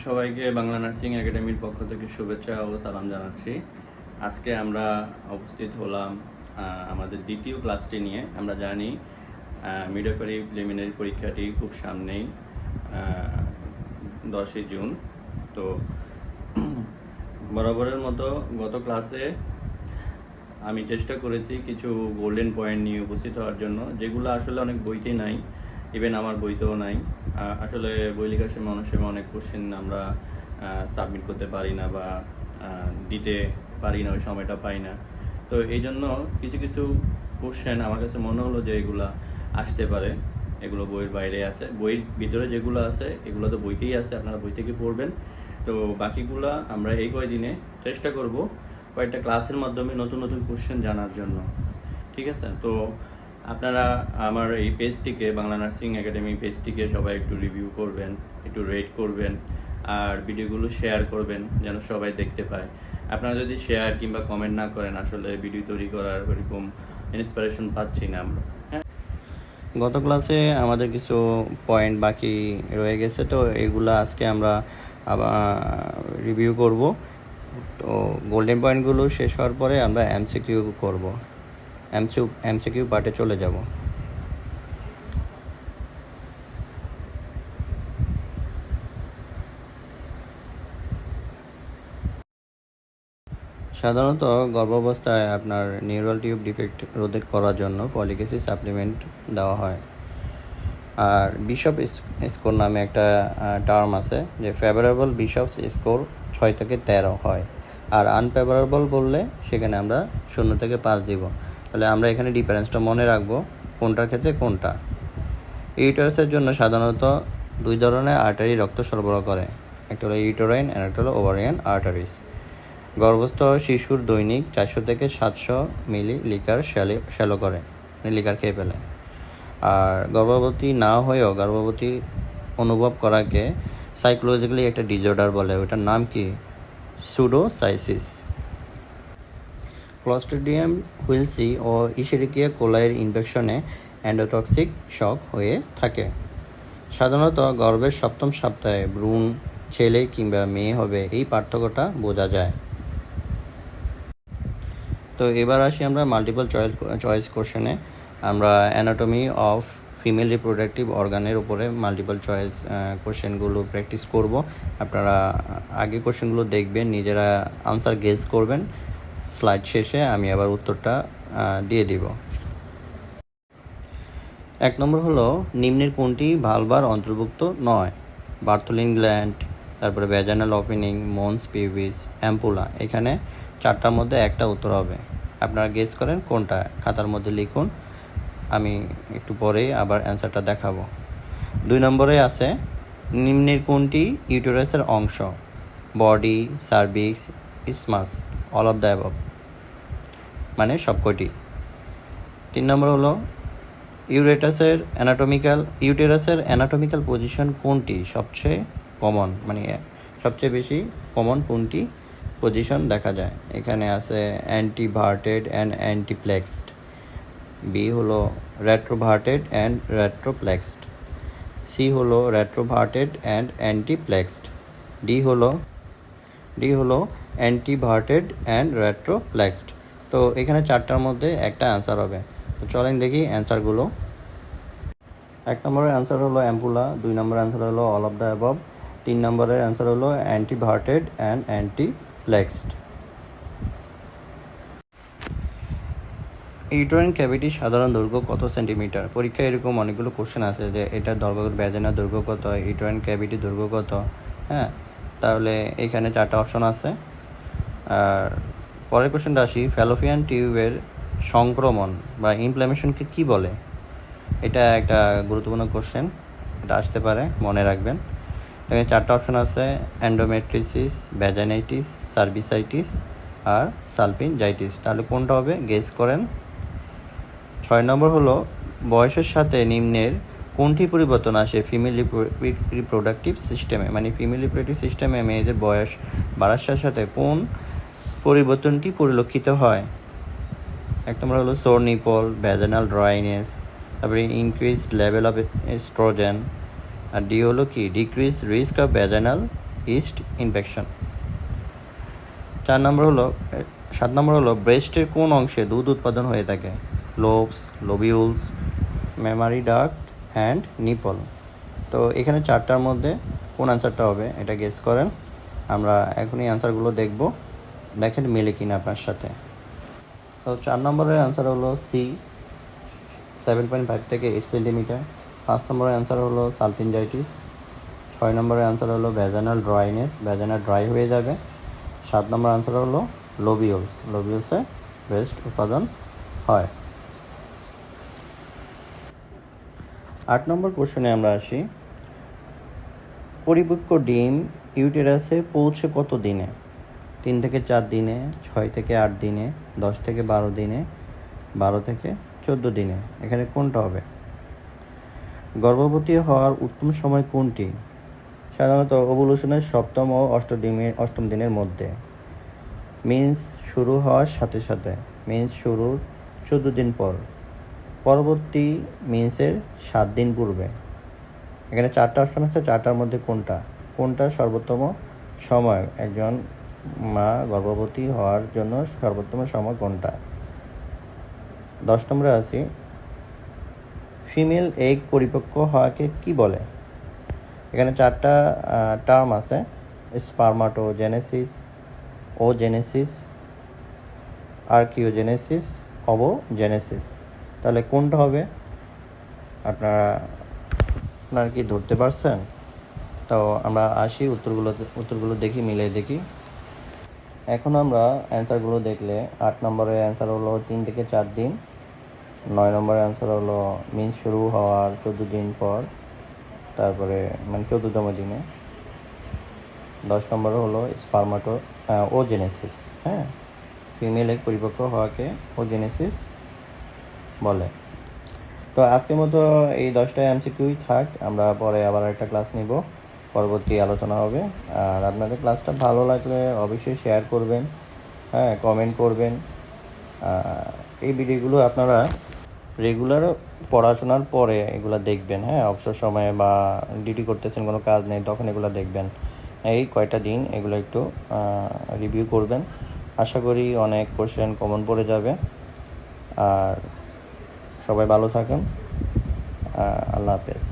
সবাইকে বাংলা নার্সিং একাডেমির পক্ষ থেকে শুভেচ্ছা ও সালাম জানাচ্ছি। আজকে আমরা উপস্থিত হলাম আমাদের দ্বিতীয় ক্লাসটি নিয়ে। আমরা জানি মিডওয়াইফারি প্রিলিমিনারি পরীক্ষাটি খুব সামনেই, 10ই জুন। তো বরাবরের মতো গত ক্লাসে আমি চেষ্টা করেছি কিছু গোল্ডেন পয়েন্ট নিয়ে উপস্থিত হওয়ার জন্য, যেগুলো আসলে অনেক বইতেই নাই, ইভেন আমার বইতেও নাই। আসলে বই লেখার সময় অনেক সময় অনেক কোশ্চেন আমরা সাবমিট করতে পারি না বা দিতে পারি না, ওই সময়টা পাই না। তো এই জন্য কিছু কিছু কোশ্চেন আমার কাছে মনে হলো যে এগুলা আসতে পারে, এগুলো বইয়ের বাইরে আছে। বইয়ের ভিতরে যেগুলো আছে এগুলো তো বইতেই আছে, আপনারা বই থেকে পড়বেন। তো বাকিগুলা আমরা এই কয়দিনে চেষ্টা করব কয়েকটা ক্লাসের মাধ্যমে নতুন নতুন কোশ্চেন জানার জন্য, ঠিক আছে? তো আপনারা আমার এই পেজটিকে, বাংলা নার্সিং একাডেমি পেজটিকে সবাই একটু রিভিউ করবেন, একটু রেট করবেন, আর ভিডিওগুলো শেয়ার করবেন যেন সবাই দেখতে পায়। আপনারা যদি শেয়ার কিংবা কমেন্ট না করেন, আসলে ভিডিও তৈরি করার ওরকম ইন্সপিরেশন পাচ্ছি না আমরা। হ্যাঁ, গত ক্লাসে আমাদের কিছু পয়েন্ট বাকি রয়ে গেছে, তো এগুলো আজকে আমরা আবার রিভিউ করব। তো গোল্ডেন পয়েন্টগুলো শেষ হওয়ার পরে আমরা এমসিকিউ করব, এমসিকিউ পার্টে চলে যাব। সাধারণত গর্ভাবস্থায় আপনার নিউরাল টিউব ডিফেক্ট রোধ করার জন্য ফলিক অ্যাসিড সাপ্লিমেন্ট দেওয়া হয়। আর বিশপ স্কোর নামে একটা টার্ম আছে, যে ফেভারেবল বিশপস স্কোর 6 থেকে 13 হয়, আর আনফেভারেবল বললে সেখানে আমরা 0 থেকে 5 দিব। তাহলে আমরা এখানে ডিফারেন্সটা মনে রাখবো, কোনটার ক্ষেত্রে কোনটা। ইউটারাসের জন্য সাধারণত 2 ধরনের আর্টারি রক্ত সরবরাহ করে, একটা হলো ইউটেরাইন আর একটা হলো ওভারিয়ান আর্টারিস। গর্ভস্থ শিশুর দৈনিক 400 থেকে 700 মিলি লিকার শ্যালো করে, লিকার খেয়ে ফেলে। আর গর্ভবতী না হয়েও গর্ভবতী অনুভব করাকে সাইকোলজিক্যালি একটা ডিসঅর্ডার বলে, ওটার নাম কি? সুডোসাইসিস। ক্লস্ট্রিডিয়াম হুইলসি ও ইশেরিকিয়া কোলাইয়ের ইনফেকশনে অ্যান্ডোটক্সিক শক হয়ে থাকে। সাধারণত গর্ভের 7ম সপ্তাহে ভ্রূণ ছেলে কিংবা মেয়ে হবে, এই পার্থক্যটা বোঝা যায়। তো এবার আসি আমরা মাল্টিপল চয়েস কোশ্চেনে। আমরা অ্যানাটমি অফ ফিমেল রিপ্রোডাক্টিভ অর্গানের উপরে মাল্টিপল চয়েস কোশ্চেনগুলো প্র্যাকটিস করব। আপনারা আগে কোশ্চেনগুলো দেখবেন, নিজেরা আনসার গেস করবেন। স্লাইড শেষে আমি আবার উত্তরটা দিয়ে দিব। 1 নম্বর হলো, নিম্নের কোনটি ভালভার অন্তর্ভুক্ত নয়? বার্থোলিন গ্ল্যান্ড, তারপরে ভ্যাজানাল ওপেনিং, মন্স পিউবিস, অ্যাম্পুলা। এখানে 4টার মধ্যে একটা উত্তর হবে, আপনারা গেস করেন কোনটা, খাতার মধ্যে লিখুন। আমি একটু পরেই আবার অ্যান্সারটা দেখাবো। 2 নম্বরে আছে, নিম্নের কোনটি ইউটেরাসের অংশ? Body, cervix, isthmus, all of the above, মানে সবকটি। 3 নম্বর হলো, ইউটেরাসের অ্যানাটমিক্যাল পজিশন কোনটি সবচেয়ে কমন, মানে সবচেয়ে বেশি কমন কোনটি পজিশন দেখা যায়? এখানে আছে অ্যান্টিভার্টেড অ্যান্ড অ্যান্টিপ্লেক্সড। বি হলো রেট্রোভার্টেড অ্যান্ড রেট্রোপ্লেক্সড। সি হলো রেট্রোভার্টেড অ্যান্ড অ্যান্টিপ্লেক্সড। ডি হলো অ্যান্টিভার্টেড অ্যান্ড রেট্রোপ্লেক্সড। তো এখানে 4টার মধ্যে একটা অ্যান্সার হবে। তো চলেন দেখি অ্যান্সারগুলো। 1 নম্বরের অ্যান্সার হলো অ্যাম্পুলা, 2 নম্বরের অ্যান্সার হলো অল অফ দ্য অ্যাবভ, 3 নম্বরের অ্যান্সার হলো অ্যান্টিভার্টেড অ্যান্ড অ্যান্টিপ্লেক্সড। ইউটেরাইন ক্যাভিটি সাধারণ দৈর্ঘ্য কত সেন্টিমিটার? পরীক্ষায় এরকম অনেকগুলো কোশ্চেন আছে যে এটার দৈর্ঘ্য, ভ্যাজানার দৈর্ঘ্য কত, ইউটেরাইন ক্যাভিটির দৈর্ঘ্য কত। হ্যাঁ, তাহলে এখানে 4টা অপশন আছে। আর পরের কোশ্চেনটা আসি, ফ্যালোপিয়ান টিউবের সংক্রমণ বা ইনফ্ল্যামেশনকে কি বলে? এটা একটা গুরুত্বপূর্ণ কোশ্চেন, এটা আসতে পারে, মনে রাখবেন। এখানে 4টা অপশন আছে, এন্ডোমেট্রিসিস, ভ্যাজানাইটিস, সার্ভিসাইটিস আর সালপিনজাইটিস। তাহলে কোনটা হবে, গেস করেন। 6 নম্বর হলো, বয়সের সাথে নিম্নের কোনটি পরিবর্তন আসে ফিমেল রিপ্রোডাক্টিভ সিস্টেমে? মানে ফিমেল রিপ্রোডাক্টিভ সিস্টেমে মেয়েদের বয়স বাড়ার সাথে সাথে কোন পরিবর্তনটি পরিলক্ষিত হয়? 1 নম্বর হলো সোর নিপল, ভ্যাজানাল ড্রাইনেস, তারপরে ইনক্রিজড লেভেল অফ এস্ট্রোজেন, আর ডি হলো কি decrease risk of vaginal yeast infection. 7 নম্বর হলো ব্রেস্টের কোন অংশে দুধ উৎপাদন হয়ে থাকে? Lobes, lobules, mammary duct and nipple. তো এখানে 4টার মধ্যে কোন অ্যান্সারটা হবে এটা গেস করেন। আমরা এখনই অ্যান্সারগুলো দেখব, দেখেন মেলে কিনা আপনার সাথে। তো 4 নম্বরের অ্যান্সার হলো সি, 7.5 থেকে 8 সেন্টিমিটার। 5 নম্বরের অ্যান্সার হলো সালপিনজাইটিস। 6 নম্বরের অ্যান্সার হলো ভ্যাজানাল ড্রাইনেস, ভ্যাজানা ড্রাই হয়ে যাবে। 7 নম্বর অ্যান্সার হলো লোবিউলস, লোবিউলসে ব্রেস্ট উৎপাদন হয়। 8 নম্বর কোশ্চেনে আমরা আসি। পরিপক্ক ডিম ইউটেরাসে পৌঁছে কত দিনে? 3 থেকে 4 দিনে, 6 থেকে 8 দিনে, 10 থেকে 12 দিনে, 12 থেকে 14 দিনে। এখানে কোনটা হবে? গর্ভবতী হওয়ার উত্তম সময় কোনটি? সাধারণত ওভুলেশনের 7ম ও 8ম দিনের মধ্যে। মেন্স শুরু হওয়ার সাথে সাথে, মেন্স শুরুর 14 দিন পর, পরবর্তী মেন্সের 7 দিন পূর্বে। এখানে 4টা অপশন আছে, 4টার মধ্যে কোনটা সর্বোত্তম সময়? একজন মা গর্ভবতী হওয়ার জন্য সর্বোত্তম সময় কোনটা? 10 নম্বরে আসি। ফিমেল এগ পরিপক্ক হওয়াকে কি বলে? এখানে 4টা টার্ম আছে, স্পারমাটোজেনেসিস, ওজেনেসিস, আর্কিওজেনেসিস, ওভোজেনেসিস। তাহলে কোনটা হবে? আপনারা কি ধরতে পারছেন? তো আমরা আসি উত্তরগুলো দেখি, মিলে দেখি। এখন আমরা অ্যান্সারগুলো দেখলে 8 নম্বরের অ্যান্সার হলো 3 থেকে 4 দিন। 9 নম্বরের অ্যান্সার হলো মেন্স শুরু হওয়ার 14 দিন পর, তারপরে 14তম দিনে। 10 নম্বরে হলো ওজেনেসিস। হ্যাঁ, ফিমেল এগ পরিপক্ক হওয়াকে ওজেনেসিস বলে। তো আজকের মতো এই 10টা এমসিকিউই থাক, আমরা পরে আবার একটা ক্লাস নিব, পরবর্তী আলোচনা হবে। আর আপনাদের ক্লাসটা ভালো লাগলে অবশ্যই শেয়ার করবেন, হ্যাঁ, কমেন্ট করবেন। এই ভিডিওগুলো আপনারা রেগুলার পড়াশোনার পরে এগুলো দেখবেন, হ্যাঁ, অবসর সময়ে বা ডিউটি করতেছেন, কোনো কাজ নেই, তখন এগুলো দেখবেন। এই কয়টা দিন এগুলো একটু রিভিউ করবেন। আশা করি অনেক কোশ্চেন কমন পড়ে যাবে। আর সবাই ভালো থাকেন। আল্লাহ হাফেজ।